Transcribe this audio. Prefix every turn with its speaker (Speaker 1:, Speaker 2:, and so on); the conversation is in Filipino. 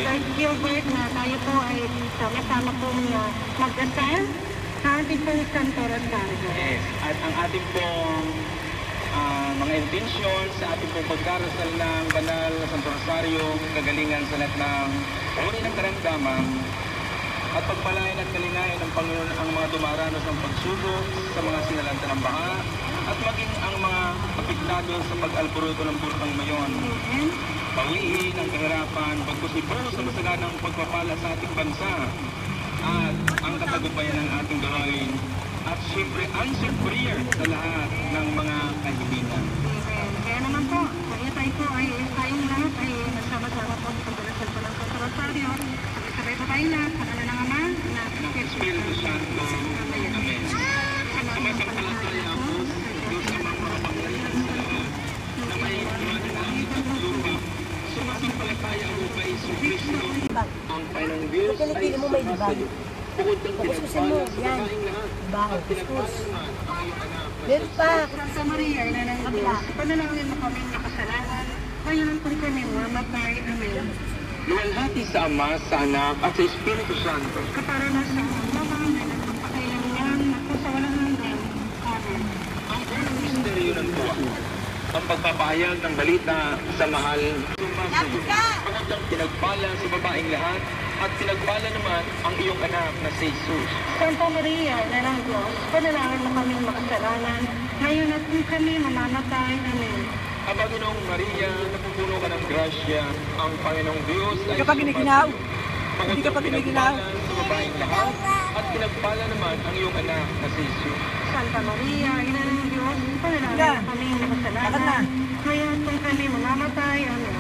Speaker 1: Lord Gilbert na tayo po ay sama-sama pong magdasal sa ating pong Santo Rosario.
Speaker 2: Yes, at ang ating pong mga intention sa ating pong pagdarasal ng banal na Santo Rosario, kagalingan sa lahat ng uri ng karamdaman, at pagpalain at kalingain ng Panginoon ang mga dumaranas ng pagsubok sa mga sinalanta ng baha, at maging ang mga apektado sa pag-alburuto ng burkang mayon. Pawiin ang kahirapan, pagkusipuro sa masaganang pagpapala sa ating bansa, at ang katagumpayan ng ating gawin, at siyempre answered prayer sa lahat ng mga kahilingan.
Speaker 1: Kaya naman po, kaya tayo po ay tayong lahat ay nasama-sama po sa pagdarasal po ng Santo Rosario. Sabay-sabay po tayo lahat, sa kanila ng Ama, na
Speaker 2: Ng Espiritu Santo. Amen. Sumasampalataya ako sa Diyos na makapangyarihan sa lahat, na may iwan ng langit at lupa. Sumasampalataya ako kay Jesucristo, ang Panginoong Diyos ay isa sa iyo. Bukod ng pinagpala sa babaeng lahat, at pinagpala naman ang iyong anak na si Jesus.
Speaker 1: Santa Maria, ina ng Diyos, panalangin mo kami nakasalanan, ngayon kung kami mamatay. Amen.
Speaker 2: Luwalhati sa Ama, sa Anak, at sa Espiritu Santo.
Speaker 1: Kaparanasan ng Ama, na nagpapakailangan, ako sa walang hanggan. Amen.
Speaker 2: Ang unang misteryo ng buwan, ang pagpapahayag ng balita sa mahal sumasayo. Pagkatang pinagpala sa babaeng lahat, at pinagpala naman ang iyong anak na si Jesus.
Speaker 1: Santa Maria, ina ng Diyos, panalangin mo kami makasalanan, ngayon at kung kami mamamatay. Amen.
Speaker 2: Ang Panginoong Maria, napupuno ka ng grasya, ang Panginoong Diyos ay
Speaker 3: Hindi ka pa giniginaw.
Speaker 2: sumasayo.
Speaker 3: Hindi ka pa giniginaw.
Speaker 2: Pinagpala sa babaeng lahat, at pinagpala naman ang iyong anak na si Jesus.
Speaker 1: Santa Maria, ina ng Diyos, panalangin mo kami makasalanan, ngayon at kung kami mamamatay. Amen.